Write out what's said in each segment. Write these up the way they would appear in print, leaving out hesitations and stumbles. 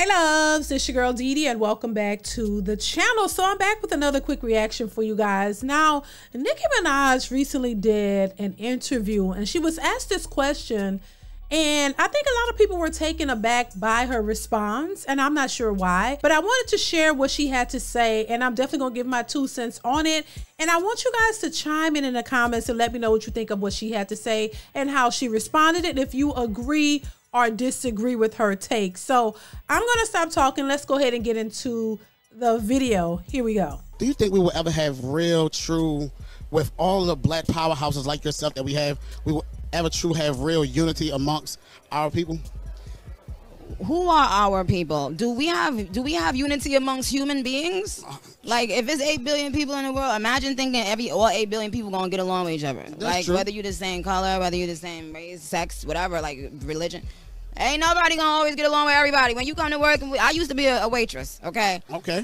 Hey loves, it's your girl DeeDee and welcome back to the channel. So I'm back with another quick reaction for you guys. Now, Nicki Minaj recently did an interview and she was asked this question, and I think a lot of people were taken aback by her response, and I'm not sure why, but I wanted to share what she had to say, and I'm definitely gonna give my 2 cents on it. And I want you guys to chime in the comments and let me know what you think of what she had to say and how she responded, and if you agree or disagree with her take. So I'm gonna stop talking. Let's go ahead and get into the video. Here we go. Do you think we will ever have real, true, with all the black powerhouses like yourself that we have, we will ever true have real unity amongst our people? Who are our people? Do we have unity amongst human beings? Like, if it's 8 billion people in the world, imagine thinking all 8 billion people gonna get along with each other. That's like true. Whether you're the same color, whether you're the same race, sex, whatever, like religion. Ain't nobody gonna always get along with everybody. When you come to work, I used to be a waitress, okay? Okay.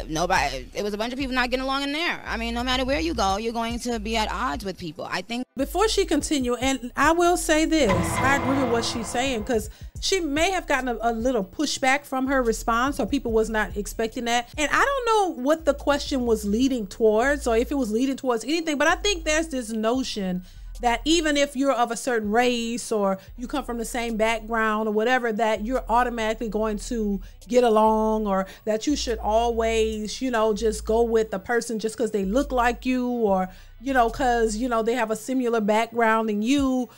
Nobody, it was a bunch of people not getting along in there. I mean, no matter where you go, you're going to be at odds with people. I think. Before she continue, and I will say this, I agree with what she's saying, because she may have gotten a little pushback from her response, or people was not expecting that. And I don't know what the question was leading towards, or if it was leading towards anything, but I think there's this notion that even if you're of a certain race or you come from the same background or whatever, that you're automatically going to get along, or that you should always, you know, just go with the person just because they look like you, or, you know, because, you know, they have a similar background than you,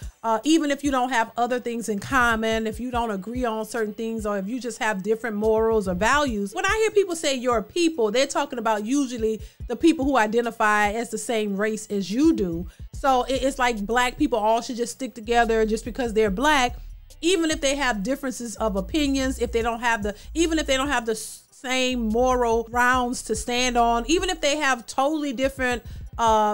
even if you don't have other things in common, if you don't agree on certain things, or if you just have different morals or values. When I hear people say your people, they're talking about usually the people who identify as the same race as you do. So it's like black people all should just stick together just because they're black, even if they have differences of opinions, if they don't have the same moral grounds to stand on, even if they have totally different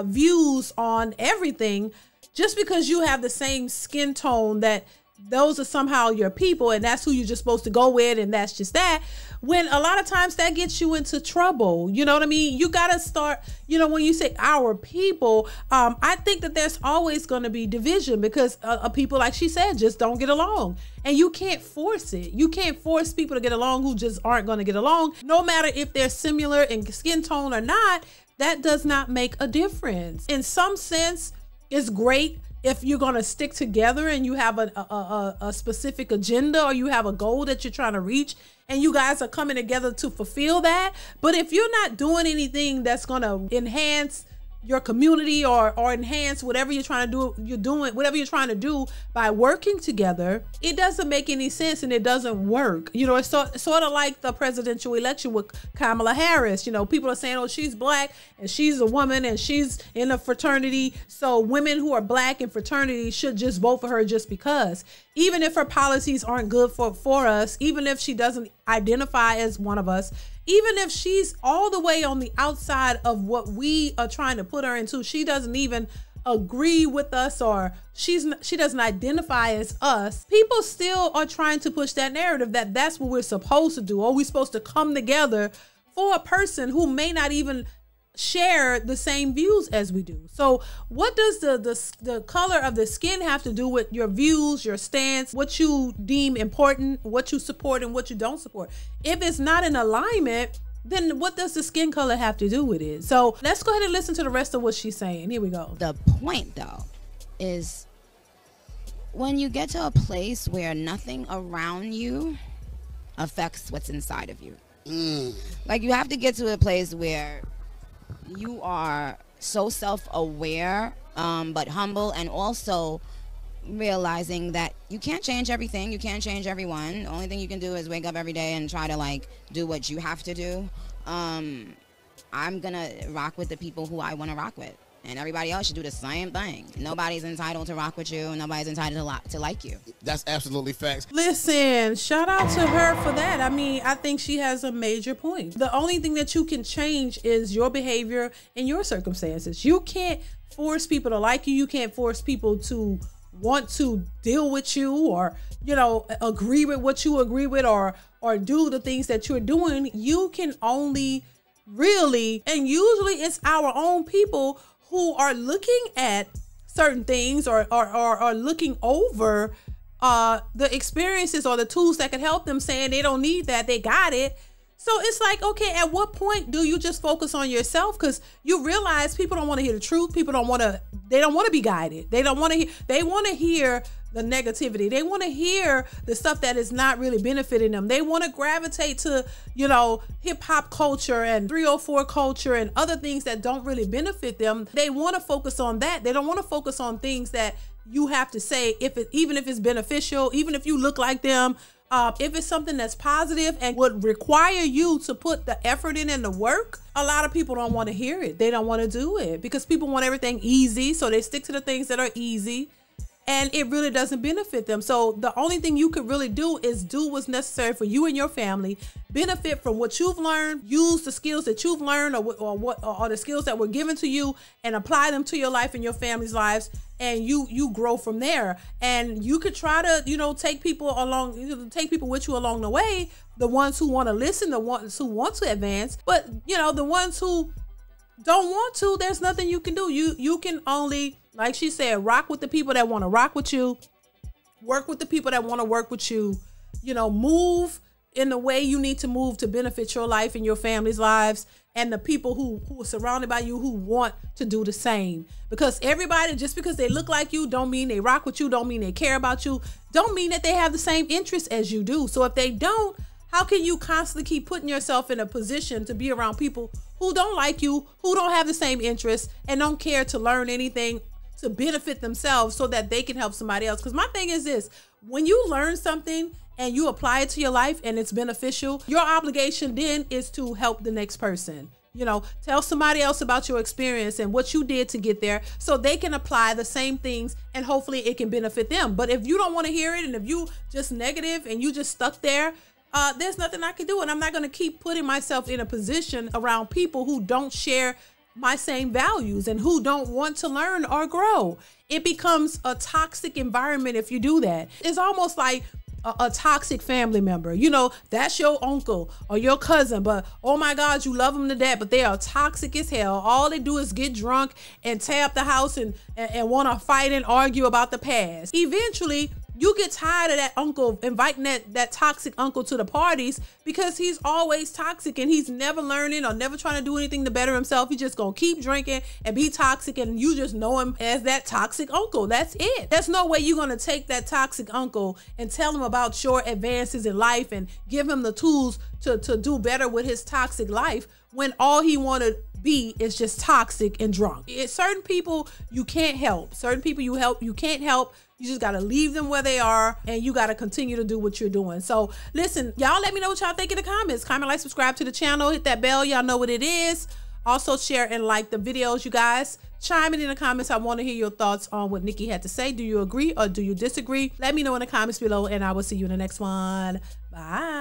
views on everything, just because you have the same skin tone, that those are somehow your people and that's who you're just supposed to go with, and that's just that. When a lot of times that gets you into trouble, you know what I mean? You gotta start, you know, when you say our people, I think that there's always gonna be division, because people, like she said, just don't get along. And you can't force it. You can't force people to get along who just aren't gonna get along, no matter if they're similar in skin tone or not. That does not make a difference. In some sense, it's great if you're gonna stick together and you have a specific agenda, or you have a goal that you're trying to reach, and you guys are coming together to fulfill that. But if you're not doing anything that's gonna enhance your community or enhance whatever you're trying to do, whatever you're trying to do by working together, it doesn't make any sense and it doesn't work. You know, it's sort of like the presidential election with Kamala Harris. You know, people are saying, oh, she's black and she's a woman and she's in a fraternity, so women who are black in fraternity should just vote for her just because. Even if her policies aren't good for us, even if she doesn't identify as one of us, even if she's all the way on the outside of what we are trying to put her into, she doesn't even agree with us, or she doesn't identify as us, people still are trying to push that narrative that that's what we're supposed to do, or we're supposed to come together for a person who may not even share the same views as we do. So what does the color of the skin have to do with your views, your stance, what you deem important, what you support and what you don't support? If it's not in alignment, then what does the skin color have to do with it? So let's go ahead and listen to the rest of what she's saying. Here we go. The point, though, is when you get to a place where nothing around you affects what's inside of you. Like, you have to get to a place where you are so self-aware, but humble, and also realizing that you can't change everything, you can't change everyone. The only thing you can do is wake up every day and try to, like, do what you have to do. I'm gonna rock with the people who I want to rock with, and everybody else should do the same thing. Nobody's entitled to rock with you, nobody's entitled to like you. That's absolutely facts. Listen, shout out to her for that. I mean, I think she has a major point. The only thing that you can change is your behavior and your circumstances. You can't force people to like you. You can't force people to want to deal with you, or, you know, agree with what you agree with, or do the things that you're doing. You can only really, and usually it's our own people who are looking at certain things, or looking over the experiences or the tools that could help them, saying they don't need that, they got it. So it's like, okay, at what point do you just focus on yourself? Because you realize people don't want to hear the truth. People don't want to, they don't want to be guided. They don't want to hear, they want to hear the negativity. They want to hear the stuff that is not really benefiting them. They want to gravitate to, you know, hip hop culture and 304 culture and other things that don't really benefit them. They want to focus on that. They don't want to focus on things that you have to say, even if it's beneficial, even if you look like them, if it's something that's positive and would require you to put the effort in and the work. A lot of people don't want to hear it. They don't want to do it because people want everything easy. So they stick to the things that are easy, and it really doesn't benefit them. So the only thing you could really do is do what's necessary for you and your family, benefit from what you've learned, use the skills that you've learned or the skills that were given to you and apply them to your life and your family's lives. And you grow from there. And you could try to, you know, take people with you along the way, the ones who want to listen, the ones who want to advance. But, you know, the ones who don't want to, there's nothing you can do. You can only, like she said, rock with the people that want to rock with you, work with the people that want to work with you, you know, move in the way you need to move to benefit your life and your family's lives, and the people who are surrounded by you who want to do the same. Because everybody, just because they look like you, don't mean they rock with you, don't mean they care about you, don't mean that they have the same interests as you do. So if they don't, how can you constantly keep putting yourself in a position to be around people who don't like you, who don't have the same interests, and don't care to learn anything to benefit themselves so that they can help somebody else? Because my thing is this, when you learn something and you apply it to your life and it's beneficial, your obligation then is to help the next person. You know, tell somebody else about your experience and what you did to get there so they can apply the same things and hopefully it can benefit them. But if you don't want to hear it and if you just negative and you just stuck there, there's nothing I can do. And I'm not going to keep putting myself in a position around people who don't share my same values and who don't want to learn or grow. It becomes a toxic environment if you do that. It's almost like a toxic family member. You know, that's your uncle or your cousin, but oh my God, you love them to death, but they are toxic as hell. All they do is get drunk and tear up the house and want to fight and argue about the past. Eventually, you get tired of that uncle inviting that toxic uncle to the parties because he's always toxic and he's never learning or never trying to do anything to better himself. He's just going to keep drinking and be toxic, and you just know him as that toxic uncle. That's it. There's no way you're going to take that toxic uncle and tell him about your advances in life and give him the tools to do better with his toxic life when all he wanted be is just toxic and drunk. It's certain people you can't help. Certain people you can't help. You just got to leave them where they are, and you got to continue to do what you're doing. So listen, y'all, let me know what y'all think in the comments. Comment, like, subscribe to the channel, hit that bell. Y'all know what it is. Also share and like the videos, you guys. Chime in the comments. I want to hear your thoughts on what Nicki had to say. Do you agree or do you disagree? Let me know in the comments below, and I will see you in the next one. Bye.